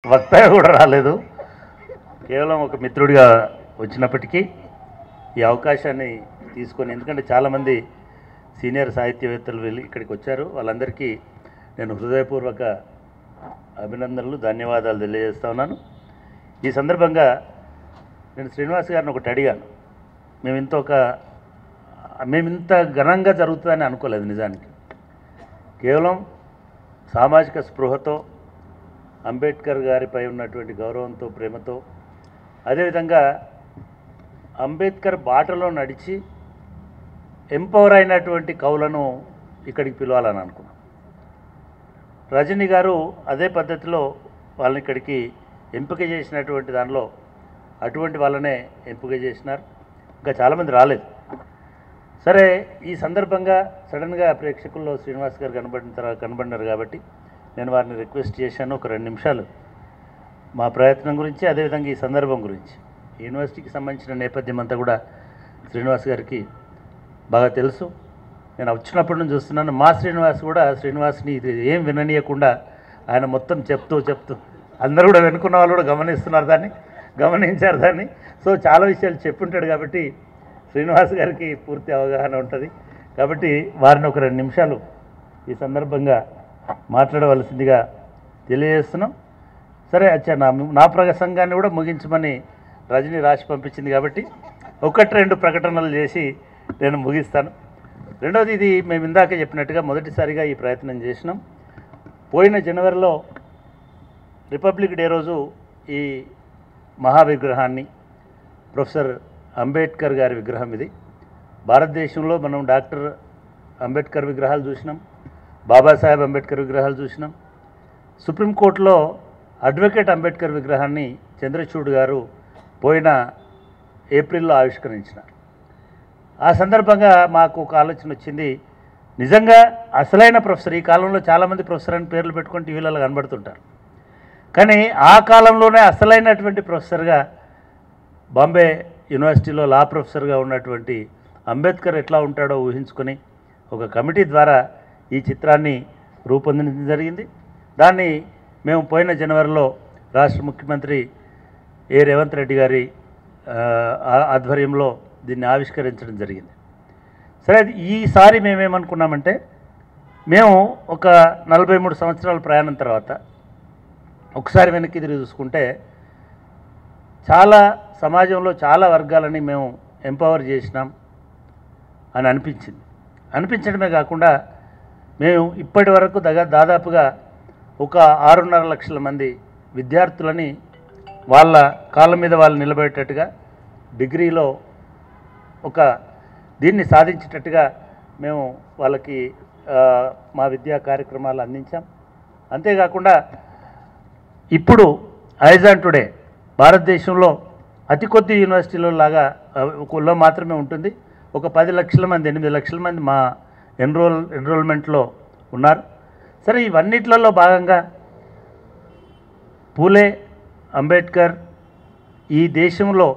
వక్త కూడా రాలేదు, కేవలం ఒక మిత్రుడిగా వచ్చినప్పటికీ ఈ అవకాశాన్ని తీసుకొని, ఎందుకంటే చాలామంది సీనియర్ సాహిత్యవేత్తలు వెళ్ళి ఇక్కడికి వచ్చారు. వాళ్ళందరికీ నేను హృదయపూర్వక అభినందనలు, ధన్యవాదాలు తెలియజేస్తా ఉన్నాను. ఈ సందర్భంగా నేను శ్రీనివాస్ గారిని ఒకటి అడిగాను. మేము ఇంత ఘనంగా జరుగుతుందని అనుకోలేదు. నిజానికి కేవలం సామాజిక స్పృహతో, అంబేద్కర్ గారిపై ఉన్నటువంటి గౌరవంతో, ప్రేమతో, అదేవిధంగా అంబేద్కర్ బాటలో నడిచి ఎంపవర్ అయినటువంటి కవులను ఇక్కడికి పిలవాలని అనుకున్నాం. రజనీ గారు అదే పద్ధతిలో వాళ్ళని ఇక్కడికి ఎంపిక చేసినటువంటి దానిలో అటువంటి వాళ్ళనే ఎంపిక చేసినారు. ఇంకా చాలామంది రాలేదు. సరే, ఈ సందర్భంగా సడన్గా ప్రేక్షకుల్లో శ్రీనివాస్ గారు కనబడినారు కాబట్టి నేను వారిని రిక్వెస్ట్ చేశాను, ఒక 2 నిమిషాలు మా ప్రయత్నం గురించి, అదేవిధంగా ఈ సందర్భం గురించి, యూనివర్సిటీకి సంబంధించిన నేపథ్యం అంతా కూడా శ్రీనివాస్ గారికి బాగా తెలుసు. నేను వచ్చినప్పటి నుంచి చూస్తున్నాను. మా శ్రీనివాస్ కూడా శ్రీనివాస్ని ఇది ఏం విననీయకుండా ఆయన మొత్తం చెప్తూ అందరూ కూడా వెనుకున్న వాళ్ళు కూడా గమనించారు దాన్ని. సో చాలా విషయాలు చెప్పుంటాడు కాబట్టి శ్రీనివాస్ గారికి పూర్తి అవగాహన ఉంటుంది. కాబట్టి వారిని ఒక 2 నిమిషాలు ఈ సందర్భంగా మాట్లాడవలసిందిగా తెలియజేస్తున్నాం. సరే, నా ప్రసంగాన్ని కూడా ముగించమని రజనీ రాసి పంపించింది కాబట్టి 1-2 ప్రకటనలు చేసి నేను ముగిస్తాను. రెండవది, ఇది మేము ఇందాక చెప్పినట్టుగా మొదటిసారిగా ఈ ప్రయత్నం చేసినాం. పోయిన జనవరిలో రిపబ్లిక్ డే రోజు ఈ మహావిగ్రహాన్ని, ప్రొఫెసర్ అంబేద్కర్ గారి విగ్రహం ఇది. భారతదేశంలో మనం డాక్టర్ అంబేద్కర్ విగ్రహాలు చూసినాం, బాబాసాహెబ్ అంబేద్కర్ విగ్రహాలు చూసినాం. సుప్రీంకోర్టులో అడ్వకేట్ అంబేద్కర్ విగ్రహాన్ని చంద్రచూడ్ గారు పోయిన ఏప్రిల్లో ఆవిష్కరించినారు. ఆ సందర్భంగా మాకు ఒక ఆలోచన వచ్చింది. నిజంగా అసలైన ప్రొఫెసర్, ఈ కాలంలో చాలామంది ప్రొఫెసర్ అని పేర్లు పెట్టుకొని టీవీలలో కనబడుతుంటారు, కానీ ఆ కాలంలోనే అసలైనటువంటి ప్రొఫెసర్గా బాంబే యూనివర్సిటీలో లా ప్రొఫెసర్గా ఉన్నటువంటి అంబేద్కర్ ఎట్లా ఉంటాడో ఊహించుకొని ఒక కమిటీ ద్వారా ఈ చిత్రాన్ని రూపొందించడం జరిగింది. దాన్ని మేము పోయిన జనవరిలో రాష్ట్ర ముఖ్యమంత్రి రేవంత్ రెడ్డి గారి ఆధ్వర్యంలో దీన్ని ఆవిష్కరించడం జరిగింది. సరే, ఈసారి మేమేమనుకున్నామంటే, మేము ఒక 43 సంవత్సరాల ప్రయాణం తర్వాత ఒకసారి వెనక్కి తిరిగి చూసుకుంటే సమాజంలో చాలా వర్గాలని మేము ఎంపవర్ చేసినాం అని అనిపించడమే కాకుండా మేము ఇప్పటి వరకు దాదాపుగా ఒక 6.5 లక్షల మంది విద్యార్థులని వాళ్ళ కాళ్ళ మీద వాళ్ళు నిలబడేటట్టుగా, డిగ్రీలో దీన్ని సాధించేటట్టుగా మేము వాళ్ళకి మా విద్యా కార్యక్రమాలు అందించాం. అంతేకాకుండా ఇప్పుడు యాజ్ ఆన్ టుడే భారతదేశంలో అతి కొద్ది యూనివర్సిటీలో లాగా మాత్రమే ఉంటుంది. ఒక 10 లక్షల మంది, 8 లక్షల మంది మా ఎన్రోల్మెంట్లో ఉన్నారు. సరే, ఇవన్నిట్లలో భాగంగా పూలే, అంబేద్కర్ ఈ దేశంలో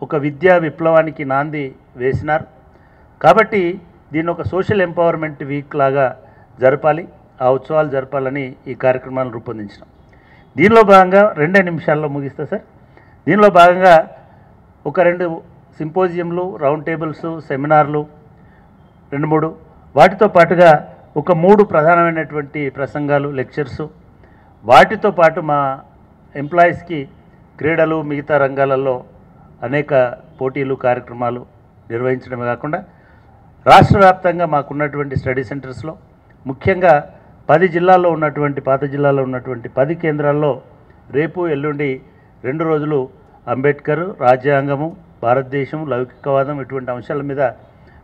ఒక విద్యా విప్లవానికి నాంది వేసినారు. కాబట్టి దీన్ని ఒక సోషల్ ఎంపవర్మెంట్ వీక్ లాగా జరపాలి, ఆ ఉత్సవాలు జరపాలని ఈ కార్యక్రమాలను రూపొందించినాం. దీనిలో భాగంగా 2 నిమిషాల్లో ముగిస్తా సార్. దీనిలో భాగంగా ఒక 2 సింపోజియంలు, రౌండ్ టేబుల్స్, సెమినార్లు 2-3, వాటితో పాటుగా ఒక 3 ప్రధానమైనటువంటి ప్రసంగాలు, లెక్చర్సు, వాటితో పాటు మా ఎంప్లాయీస్కి క్రీడలు, మిగతా రంగాలలో అనేక పోటీలు, కార్యక్రమాలు నిర్వహించడమే కాకుండా రాష్ట్ర వ్యాప్తంగా మాకున్నటువంటి స్టడీ సెంటర్స్లో, ముఖ్యంగా 10 జిల్లాల్లో ఉన్నటువంటి, పాత జిల్లాలో ఉన్నటువంటి 10 కేంద్రాల్లో రేపు ఎల్లుండి 2 రోజులు అంబేద్కర్, రాజ్యాంగము, భారతదేశం, లౌకికవాదం ఇటువంటి అంశాల మీద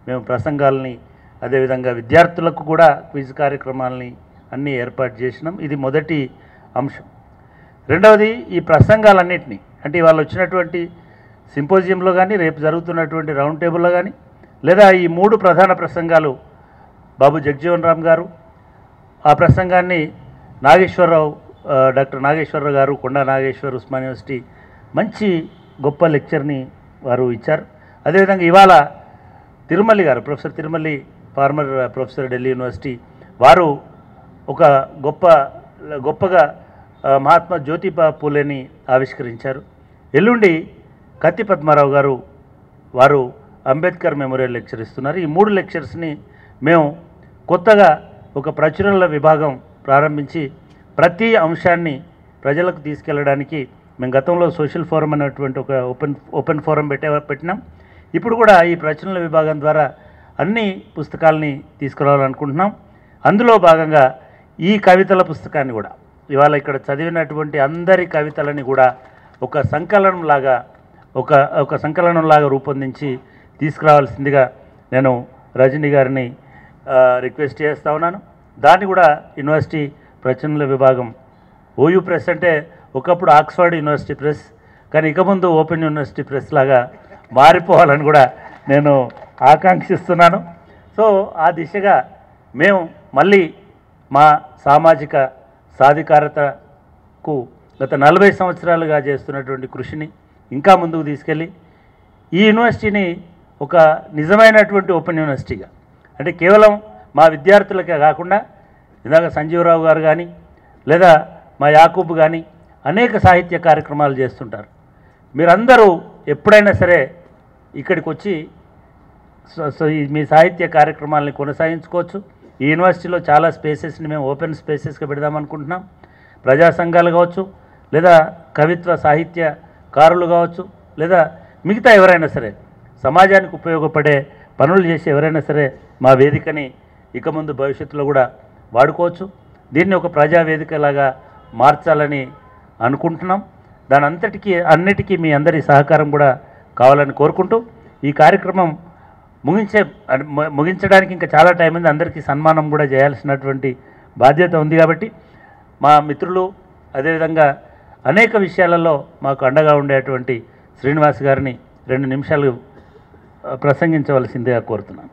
మేము ప్రసంగాలని, అదేవిధంగా విద్యార్థులకు కూడా క్విజ్ కార్యక్రమాలని అన్నీ ఏర్పాటు చేసినాం. ఇది మొదటి అంశం. రెండవది, ఈ ప్రసంగాలన్నింటినీ, అంటే ఇవాళ వచ్చినటువంటి సింపోజియంలో కానీ, రేపు జరుగుతున్నటువంటి రౌండ్ టేబుల్లో కానీ, లేదా ఈ 3 ప్రధాన ప్రసంగాలు బాబు జగజ్జీవన్ రామ్ గారు, ఆ ప్రసంగాన్ని డాక్టర్ నాగేశ్వరరావు గారు, కొండా నాగేశ్వర్, ఉస్మాన్ యూనివర్సిటీ మంచి గొప్ప లెక్చర్ని వారు ఇచ్చారు. అదేవిధంగా ఇవాళ తిరుమల్లి గారు, professor Tirumalli, former professor Delhi university, వారు ఒక గొప్పగా మహాత్మా జ్యోతిబా పూలేని ఆవిష్కరించారు. ఎల్లుండి కత్తి పద్మారావు గారు వారు అంబేద్కర్ మెమోరియల్ లెక్చర్ ఇస్తున్నారు. ఈ 3 లెక్చర్స్ని మేము కొత్తగా ఒక ప్రచురణల విభాగం ప్రారంభించి ప్రతి అంశాన్ని ప్రజలకు తీసుకెళ్ళడానికి మేము గతంలో సోషల్ ఫోరం అనేటువంటి ఒక ఓపెన్ ఫోరం పెట్టినాం. ఇప్పుడు కూడా ఈ ప్రచురణల విభాగం ద్వారా అన్ని పుస్తకాలని తీసుకురావాలనుకుంటున్నాం. అందులో భాగంగా ఈ కవితల పుస్తకాన్ని కూడా ఇవాళ ఇక్కడ చదివినటువంటి అందరి కవితలని కూడా ఒక సంకలనంలాగా రూపొందించి తీసుకురావాల్సిందిగా నేను రజనీ గారిని రిక్వెస్ట్ చేస్తూ ఉన్నాను. దాన్ని కూడా యూనివర్సిటీ ప్రచురణల విభాగం ఓయూ ప్రెస్ అంటే ఒకప్పుడు ఆక్స్ఫర్డ్ యూనివర్సిటీ ప్రెస్, కానీ ఇక ముందు ఓపెన్ యూనివర్సిటీ ప్రెస్ లాగా మారిపోవాలని కూడా నేను ఆకాంక్షిస్తున్నాను. సో ఆ దిశగా మేము మళ్ళీ మా సామాజిక సాధికారతకు గత 40 సంవత్సరాలుగా చేస్తున్నటువంటి కృషిని ఇంకా ముందుకు తీసుకెళ్ళి ఈ యూనివర్సిటీని ఒక నిజమైనటువంటి ఓపెన్ యూనివర్సిటీగా, అంటే కేవలం మా విద్యార్థులకే కాకుండా ఇందాక సంజీవరావు గారు కానీ లేదా మా యాకూబ్ కానీ అనేక సాహిత్య కార్యక్రమాలు చేస్తుంటారు. మీరందరూ ఎప్పుడైనా సరే ఇక్కడికి వచ్చి మీ సాహిత్య కార్యక్రమాలని కొనసాగించుకోవచ్చు. ఈ యూనివర్సిటీలో చాలా స్పేసెస్ని మేము ఓపెన్ స్పేసెస్గా పెడదామనుకుంటున్నాం. ప్రజా సంఘాలు కావచ్చు, లేదా కవిత్వ సాహిత్యకారులు కావచ్చు, లేదా మిగతా ఎవరైనా సరే సమాజానికి ఉపయోగపడే పనులు చేసి ఎవరైనా సరే మా వేదికని ఇక ముందు భవిష్యత్తులో కూడా వాడుకోవచ్చు. దీన్ని ఒక ప్రజావేదికలాగా మార్చాలని అనుకుంటున్నాం. అన్నిటికీ మీ అందరి సహకారం కూడా కావాలని కోరుకుంటూ ఈ కార్యక్రమం ముగించడానికి ఇంకా చాలా టైం ఉంది. అందరికీ సన్మానం కూడా చేయాల్సినటువంటి బాధ్యత ఉంది. కాబట్టి మా మిత్రులు అదేవిధంగా అనేక విషయాలలో మాకు అండగా ఉండేటువంటి శ్రీనివాస్ గారిని 2 నిమిషాలు ప్రసంగించవలసిందిగా కోరుతున్నాను.